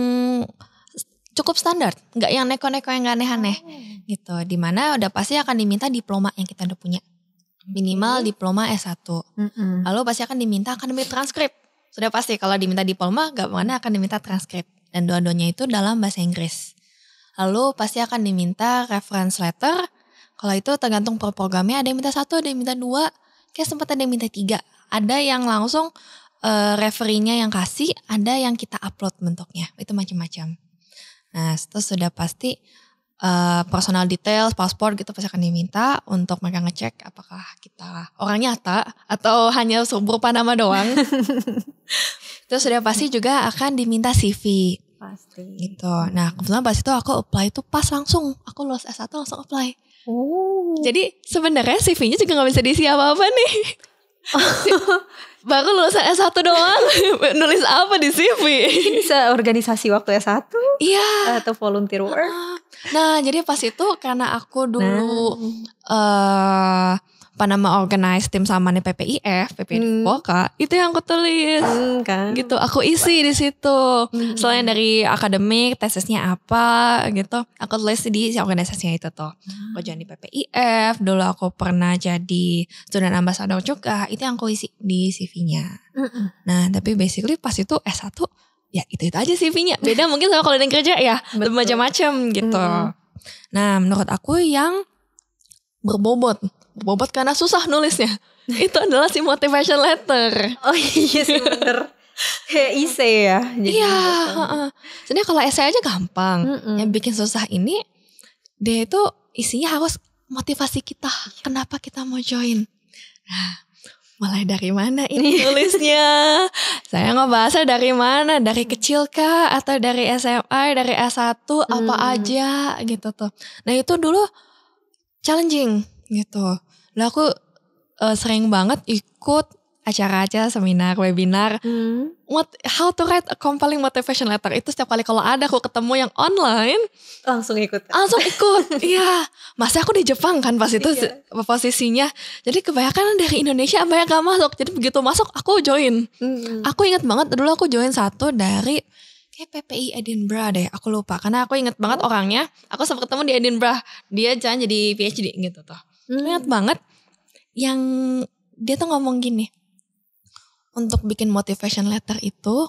cukup standar, nggak yang neko-neko yang gak aneh-aneh gitu. Dimana udah pasti akan diminta diploma yang kita udah punya, minimal diploma S1. Lalu pasti akan diminta akademik transkrip. Sudah pasti kalau diminta diploma, gak mana akan diminta transkrip. Dan dua-duanya itu dalam bahasa Inggris. Lalu pasti akan diminta reference letter. Kalau itu tergantung per programnya, ada yang minta 1, ada yang minta 2, kayak sempat ada yang minta 3. Ada yang langsung referee-nya yang kasih, ada yang kita upload bentuknya. Itu macam-macam. Nah terus sudah pasti personal details, paspor gitu pasti akan diminta untuk mereka ngecek apakah kita orang nyata atau hanya berupa nama doang. Terus sudah pasti juga akan diminta CV.
Pasti.
Gitu. Nah kebetulan pas itu aku apply itu pas langsung. Aku lulus S1 langsung apply.
Oh.
Jadi sebenarnya CV-nya juga gak bisa diisi apa-apa nih. Baru lulusan S1 doang. Nulis apa di CV?
Mungkin bisa organisasi waktu S1.
Iya.
Atau volunteer work.
Nah jadi pas itu karena aku dulu organize tim sama nih PPIF Voka, itu yang aku tulis
Kan.
gitu, aku isi di situ. Selain dari akademik, tesisnya apa gitu, aku tulis di organisasinya itu tuh. Aku join di PPIF, dulu aku pernah jadi student ambassador juga, itu yang aku isi di CV-nya. Nah tapi basically pas itu S1 ya itu aja CV-nya. Beda mungkin sama kalau yang kerja ya, macam-macam gitu. Nah menurut aku yang berbobot karena susah nulisnya itu adalah si motivation letter.
Oh iya sih bener. Kayak essay ya.
Iya. Sebenarnya kalau essay aja gampang. Yang bikin susah ini dia itu isinya harus motivasi kita. Kenapa kita mau join? Nah, mulai dari mana ini tulisnya? Saya ngebahasnya dari mana? Dari kecil kah? Atau dari SMA, dari S1 apa aja gitu tuh. Nah itu dulu challenging gitu. Lah aku sering banget ikut acara-acara, seminar, webinar. How to write a compelling motivation letter. Itu setiap kali kalau ada aku ketemu yang online
langsung ikut.
Iya. Masa aku di Jepang kan pas itu posisinya. Jadi kebanyakan dari Indonesia banyak gak masuk. Jadi begitu masuk aku join. Aku ingat banget dulu aku join satu dari kayak PPI Edinburgh deh. Aku lupa karena aku ingat banget orangnya. Aku sempat ketemu di Edinburgh. Dia jangan jadi PhD gitu tuh. Ingat banget yang dia tuh ngomong gini, untuk bikin motivation letter itu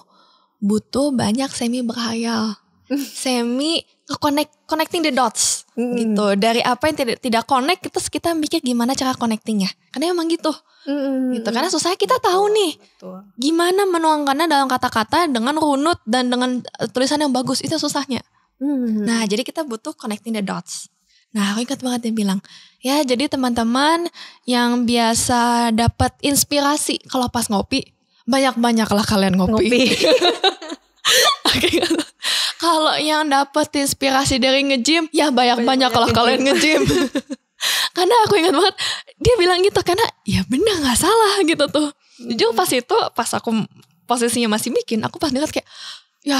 butuh banyak semi berhayal, semi connecting the dots gitu. Dari apa yang tidak connect terus kita mikir gimana cara connectingnya, karena emang gitu. Gitu karena susah kita tahu nih gimana menuangkannya dalam kata-kata dengan runut dan dengan tulisan yang bagus, itu susahnya. Nah jadi kita butuh connecting the dots. Nah aku ingat banget dia bilang, ya jadi teman-teman yang biasa dapat inspirasi kalau pas ngopi, banyak-banyaklah kalian ngopi. Kalau yang dapat inspirasi dari nge-gym, ya banyak-banyaklah kalian nge-gym. Karena aku ingat banget dia bilang gitu, karena ya benar gak salah gitu tuh. Jujur pas itu, pas aku posisinya masih bikin, aku pas dengar kayak, ya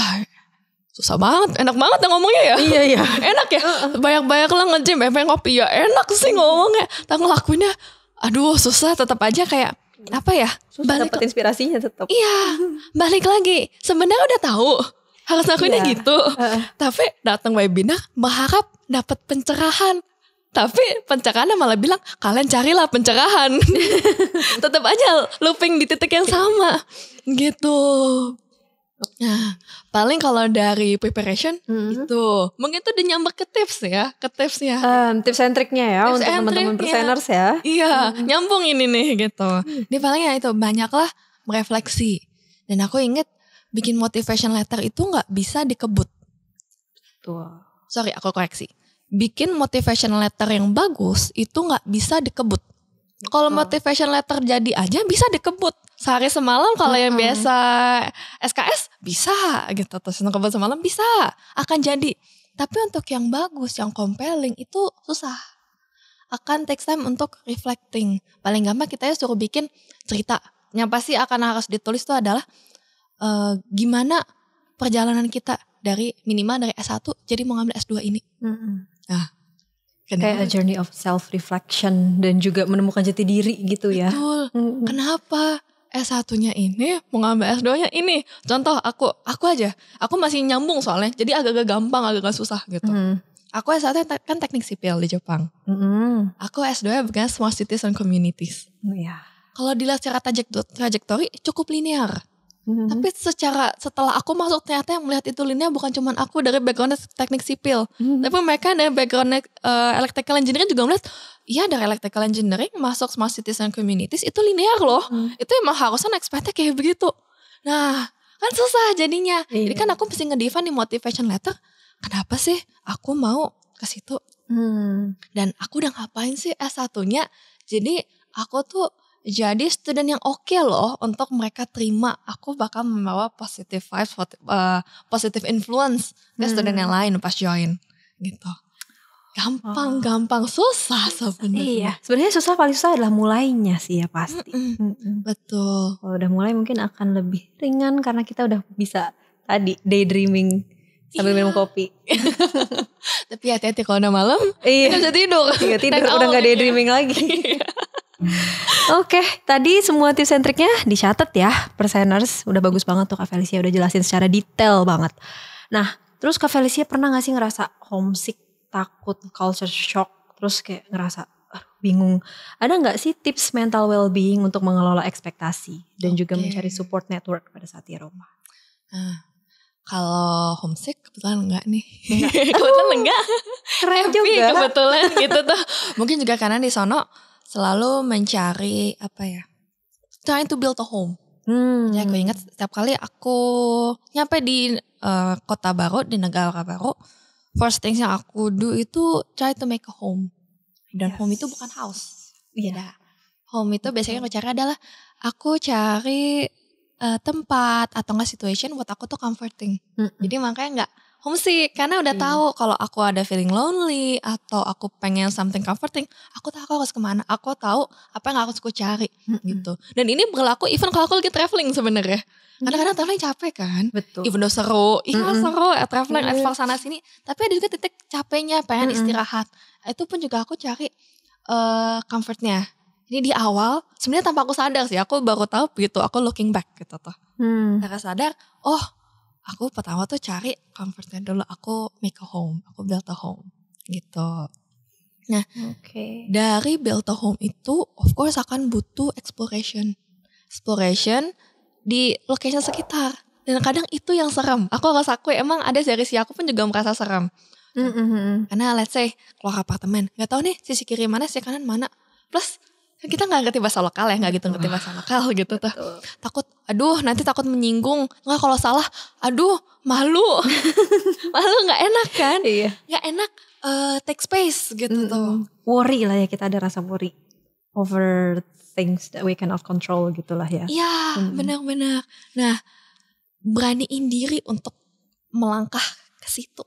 susah banget, enak banget ya ngomongnya ya.
Iya.
Enak ya, banyak-banyak lah nge-gym, ngopi ya enak sih ngomongnya. Tapi ngelakuinnya, aduh susah tetap aja kayak apa ya?
Dapat inspirasinya tetap.
Iya, balik lagi. Sebenarnya udah tahu harus lakuinnya gitu. Tapi datang webinar berharap dapat pencerahan. Tapi pencerahannya malah bilang kalian carilah pencerahan. Tetap aja looping di titik yang sama gitu. Nah, paling kalau dari preparation itu mungkin itu udah nyamber ke tips ya, tipsnya.
Tips and triknya ya tips untuk teman-teman presenters ya.
Iya, nyambung ini nih gitu. Dia palingnya itu banyaklah merefleksi. Dan aku inget bikin motivation letter itu nggak bisa dikebut. Sorry, aku koreksi. Bikin motivation letter yang bagus itu nggak bisa dikebut. Kalau motivation letter jadi aja bisa dikebut. Sehari semalam kalau yang biasa SKS bisa gitu. Terus ngebut semalam bisa. Akan jadi. Tapi untuk yang bagus, yang compelling itu susah. Akan take time untuk reflecting. Paling gampang kita ya suruh bikin cerita. Yang pasti akan harus ditulis itu adalah gimana perjalanan kita dari minimal dari S1 jadi mau ngambil S2 ini. Nah,
kayak a journey of self-reflection dan juga menemukan jati diri gitu ya.
Betul. Kenapa S1-nya ini mau ngambil S2-nya ini? Contoh aku aja. Aku masih nyambung soalnya. Jadi agak-agak gampang, agak-agak susah gitu. Aku S1 kan teknik sipil di Jepang. Aku S2 bukan Smart Cities and Communities. Kalau dilihat secara trajektori cukup linear. Tapi setelah aku masuk ternyata yang melihat itu linear bukan cuma aku dari background teknik sipil. Tapi mereka dari background electrical engineering juga melihat, iya dari electrical engineering masuk Smart Cities and Communities itu linear loh. Itu emang harusnya expect-nya kayak begitu. Nah kan susah jadinya. Jadi kan aku mesti ngedefine di motivation letter, kenapa sih aku mau ke situ. Dan aku udah ngapain sih S1-nya. Jadi aku tuh jadi student yang oke loh untuk mereka terima. Aku bakal membawa positive vibes, positive influence ke student yang lain pas join gitu. Gampang susah sebenarnya.
Iya, sebenarnya paling susah adalah mulainya sih ya pasti.
Betul.
Kalau udah mulai mungkin akan lebih ringan karena kita udah bisa tadi daydreaming sambil minum kopi.
Tapi hati-hati kalau udah malam, kita bisa tidur.
Nggak tidur, udah nggak daydreaming lagi. Oke, tadi semua tips and triknya dicatat ya, Perseners. Udah bagus banget tuh Kak Felicia, udah jelasin secara detail banget. Nah, terus Kak Felicia pernah gak sih ngerasa homesick, takut, culture shock, terus kayak ngerasa bingung. Ada gak sih tips mental well-being untuk mengelola ekspektasi dan juga mencari support network pada saat di rumah?
Kalau homesick kebetulan enggak nih. Kebetulan enggak.
Keren juga.
Kebetulan gitu tuh. Mungkin juga karena di sono selalu mencari trying to build a home. Jadi aku ingat setiap kali aku nyampe di kota baru, di negara baru, first things yang aku do itu try to make a home. Dan home itu bukan house. Beda. Home itu biasanya aku cari adalah aku cari tempat atau enggak situation buat aku tuh comforting. Jadi makanya enggak homesick karena udah tahu kalau aku ada feeling lonely atau aku pengen something comforting, aku tahu aku harus kemana, aku tahu apa yang harus aku cari gitu. Dan ini berlaku even kalau aku lagi traveling sebenarnya. Kadang-kadang traveling capek kan, even though seru, seru traveling explore sana sini, tapi ada juga titik capeknya, pengen istirahat. Itu pun juga aku cari comfortnya. Ini di awal sebenarnya tanpa aku sadar sih, aku baru tahu begitu aku looking back gitu tuh. Tanpa sadar, aku pertama tuh cari comfortnya dulu, aku make a home, aku build a home gitu. Nah, dari build a home itu of course akan butuh exploration di location sekitar. Dan kadang itu yang serem. Aku harus akui emang ada dari si aku pun juga merasa serem. Karena let's say keluar apartemen, gak tahu nih sisi kiri mana, sisi kanan mana. Plus kita gak ngerti bahasa lokal ya, gak gitu ngerti bahasa lokal gitu tuh. Takut, nanti takut menyinggung. Nggak, kalau salah, malu. Malu gak enak kan. Gak enak take space gitu tuh.
Worry lah ya, kita ada rasa worry over things that we cannot control gitulah ya.
Iya, benar-benar. Nah, beraniin diri untuk melangkah ke situ.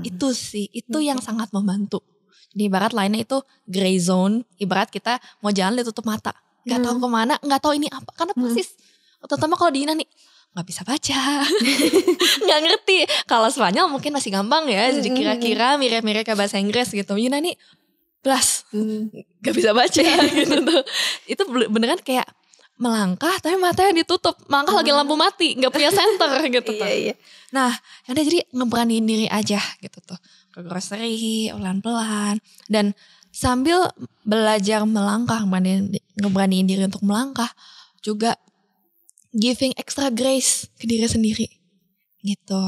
Itu sih, itu yang sangat membantu. Di ibarat lainnya itu gray zone, ibarat kita mau jalan ditutup mata, nggak tahu kemana, nggak tahu ini apa, karena persis, terutama kalau di Yunani nggak bisa baca, nggak ngerti. Kalau Spanyol mungkin masih gampang ya, jadi kira-kira mirip-mirip kayak bahasa Inggris gitu. Yunani plus nggak bisa baca gitu tuh. Itu beneran kayak melangkah tapi matanya ditutup, melangkah lagi lampu mati, nggak punya center gitu tuh. Nah, ada jadi ngeberaniin diri aja gitu tuh. Ke grocery pelan-pelan dan sambil belajar melangkah, ngeberaniin diri untuk melangkah, juga giving extra grace ke diri sendiri gitu.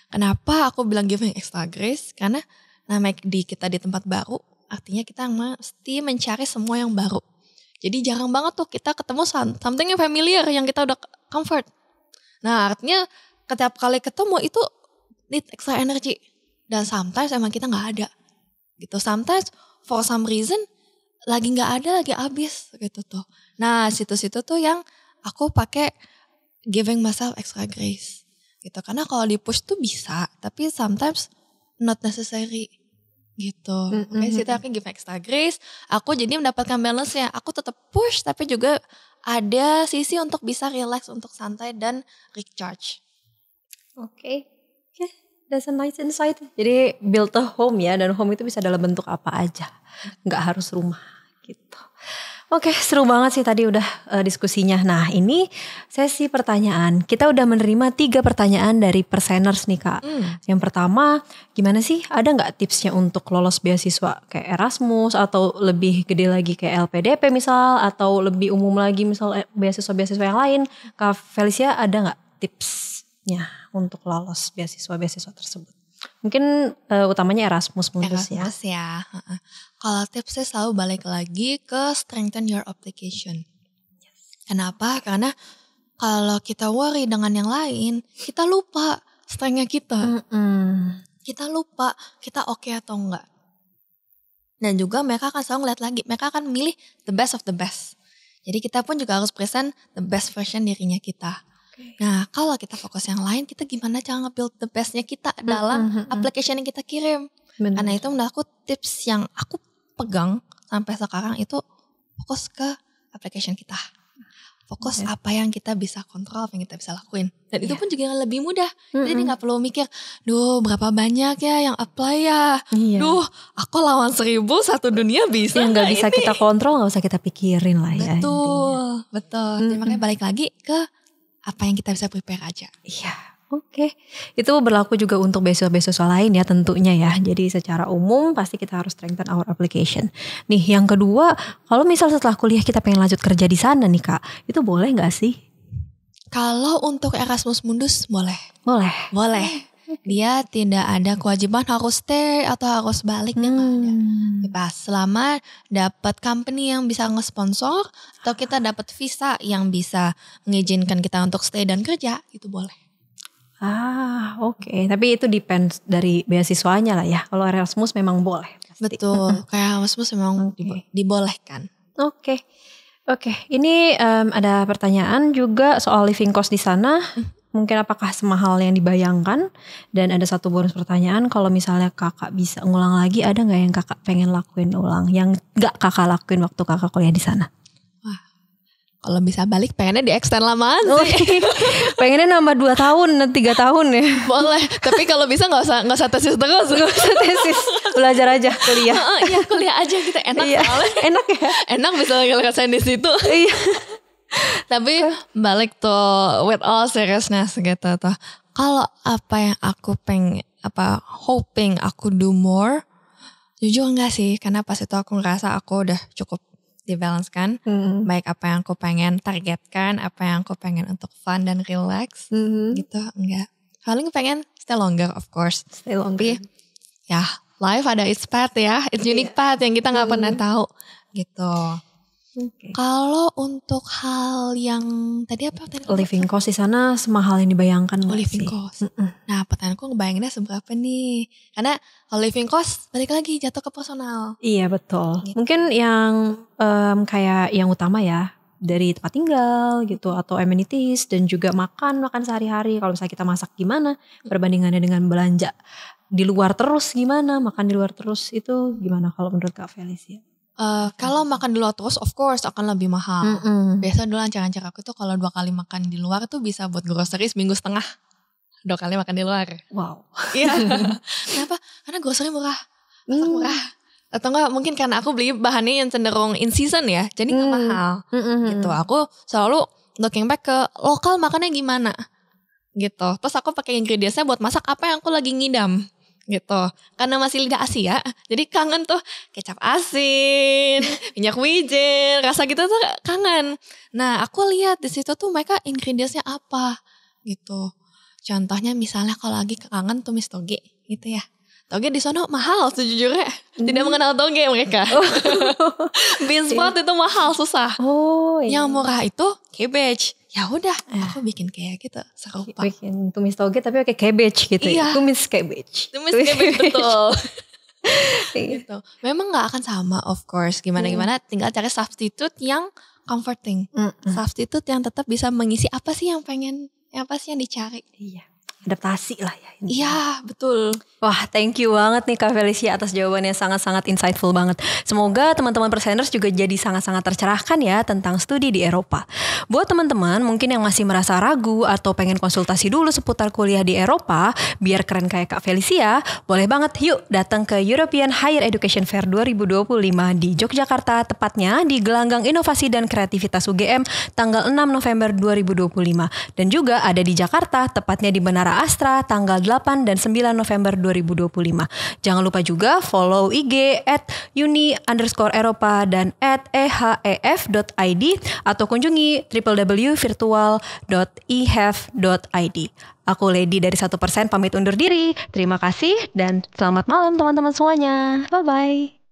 Kenapa aku bilang giving extra grace? Karena namanya kita di tempat baru, artinya kita mesti mencari semua yang baru. Jadi jarang banget tuh kita ketemu something yang familiar, yang kita udah comfort. Nah, artinya setiap kali ketemu itu need extra energy. Dan sometimes emang kita gak ada gitu. Sometimes for some reason lagi gak ada, lagi habis gitu tuh. Nah, situ-situ tuh yang aku pakai giving myself extra grace gitu. Karena kalau di push tuh bisa, tapi sometimes not necessary gitu. Situ aku give extra grace. Aku jadi mendapatkan balance-nya. Aku tetap push tapi juga ada sisi untuk bisa relax, untuk santai dan recharge.
That's a nice insight. Jadi build a home ya, dan home itu bisa dalam bentuk apa aja, nggak harus rumah gitu. Oke, seru banget sih tadi udah diskusinya. Nah, ini sesi pertanyaan. Kita udah menerima 3 pertanyaan dari Perseners nih Kak. Yang pertama, gimana sih, ada nggak tipsnya untuk lolos beasiswa kayak Erasmus atau lebih gede lagi kayak LPDP misal, atau lebih umum lagi misal beasiswa-beasiswa yang lain? Kak Felicia, ada nggak tipsnya untuk lolos beasiswa-beasiswa tersebut? Mungkin utamanya Erasmus
ya. Kalau tipsnya selalu balik lagi ke strengthen your application. Kenapa? Karena kalau kita worry dengan yang lain, kita lupa strengthnya kita. kita lupa kita oke atau enggak. Dan juga mereka akan selalu ngeliat lagi, mereka akan milih the best of the best. Jadi kita pun juga harus present the best version dirinya kita. Nah kalau kita fokus yang lain, kita gimana cara nge-build the bestnya kita dalam application yang kita kirim.
Bener.
Karena itu menurut aku tips yang aku pegang sampai sekarang itu fokus ke application kita. Fokus apa yang kita bisa kontrol, apa yang kita bisa lakuin. Dan itu pun juga lebih mudah. Jadi gak perlu mikir, duh berapa banyak ya yang apply ya. Duh aku lawan 1,000 satu dunia bisa
yang gak bisa
ini?
kita kontrol gak usah kita pikirin lah ya.
Betul. Jadi makanya balik lagi ke apa yang kita bisa prepare aja.
Iya. Oke, itu berlaku juga untuk beasiswa-beasiswa lain ya tentunya ya. Jadi secara umum pasti kita harus strengthen our application. Nih yang kedua, kalau misal setelah kuliah kita pengen lanjut kerja di sana nih Kak, itu boleh gak sih?
Kalau untuk Erasmus Mundus boleh.
Boleh.
Dia tidak ada kewajiban harus stay atau harus balik, dia nggak ada. Bebas selama dapat company yang bisa nge-sponsor atau kita dapat visa yang bisa mengizinkan kita untuk stay dan kerja, itu boleh.
Oke. Tapi itu depends dari beasiswanya lah ya. Kalau Erasmus memang boleh. Pasti.
Betul. Kayak Erasmus memang dibolehkan.
Oke. Ini ada pertanyaan juga soal living cost di sana. Mungkin apakah semahal yang dibayangkan? Dan ada satu bonus pertanyaan, kalau misalnya kakak bisa ngulang lagi, ada nggak yang kakak pengen lakuin ulang? Yang nggak kakak lakuin waktu kakak kuliah di sana?
Kalau bisa balik pengennya di extend lamaan sih.
Pengennya nambah 2 tahun, 3 tahun ya.
Boleh, tapi kalau bisa nggak usah tesis terus.
Gak usah tesis, belajar aja kuliah.
Iya kuliah aja gitu, enak soalnya.
Enak ya.
Enak bisa ngerasain di situ.
Iya.
Tapi balik tuh with all seriousness gitu tuh. Kalau apa yang aku hoping aku do more, jujur enggak sih. Karena pas itu aku ngerasa aku udah cukup di-balance kan. Baik apa yang aku pengen targetkan, apa yang aku pengen untuk fun dan relax gitu, enggak. Paling pengen stay longer of course.
Stay longer.
Tapi ya life ada its path ya, its unique path yang kita gak pernah tahu gitu. Kalau untuk hal yang tadi apa tadi?
Living cost di sana semahal yang dibayangkan nggak
living
sih?
cost. Nah pertanyaanku ngebayanginnya seberapa nih? Karena kalau living cost balik lagi jatuh ke personal.
Iya betul.
Gitu.
Mungkin yang kayak yang utama ya, dari tempat tinggal gitu atau amenities dan juga makan sehari-hari. Kalau misalnya kita masak gimana, perbandingannya dengan belanja di luar terus gimana, makan di luar terus itu gimana kalau menurut Kak Felicia?
Kalau makan di luar terus of course akan lebih mahal. Biasa dulu lancar-lancar aku tuh kalau 2 kali makan di luar tuh bisa buat grocery seminggu setengah. 2 kali makan di luar.
Wow.
Iya. Kenapa? Karena grocery murah. Murah. Atau enggak mungkin karena aku beli bahannya yang cenderung in season ya. Jadi gak mahal. Gitu. Aku selalu looking back ke lokal makannya gimana. Gitu. Terus aku pakai ingredientsnya buat masak apa yang aku lagi ngidam. Gitu. Karena masih lidah Asia, jadi kangen tuh kecap asin, minyak wijen, rasa gitu tuh kangen. Nah aku lihat di situ tuh mereka ingredientsnya apa gitu. Contohnya misalnya kalau lagi kangen tumis toge gitu ya. Toge di sono mahal sejujurnya. Tidak mengenal toge mereka. Bean sprout itu mahal, susah. Yang murah itu cabbage. Ya udah, aku bikin kayak gitu serupa.
Bikin tumis toge tapi pakai cabbage gitu.
Iya.
Ya. Tumis cabbage
Betul. Gitu. Memang nggak akan sama of course. Gimana tinggal cari substitute yang comforting. Substitute yang tetap bisa mengisi apa sih yang dicari.
Iya. Adaptasi lah ya.
Iya betul.
Wah thank you banget nih Kak Felicia atas jawabannya sangat-sangat insightful banget. Semoga teman-teman presenters juga jadi sangat-sangat tercerahkan ya tentang studi di Eropa. Buat teman-teman mungkin yang masih merasa ragu atau pengen konsultasi dulu seputar kuliah di Eropa biar keren kayak Kak Felicia, boleh banget yuk datang ke European Higher Education Fair 2025 di Yogyakarta, tepatnya di Gelanggang Inovasi dan Kreativitas UGM tanggal 6 November 2025. Dan juga ada di Jakarta, tepatnya di Menara Astra tanggal 8 dan 9 November 2025. Jangan lupa juga follow IG @uni_eropa dan @ehef.id atau kunjungi www.virtual.ehef.id. Aku Lady dari 1% pamit undur diri. Terima kasih dan selamat malam teman-teman semuanya. Bye-bye.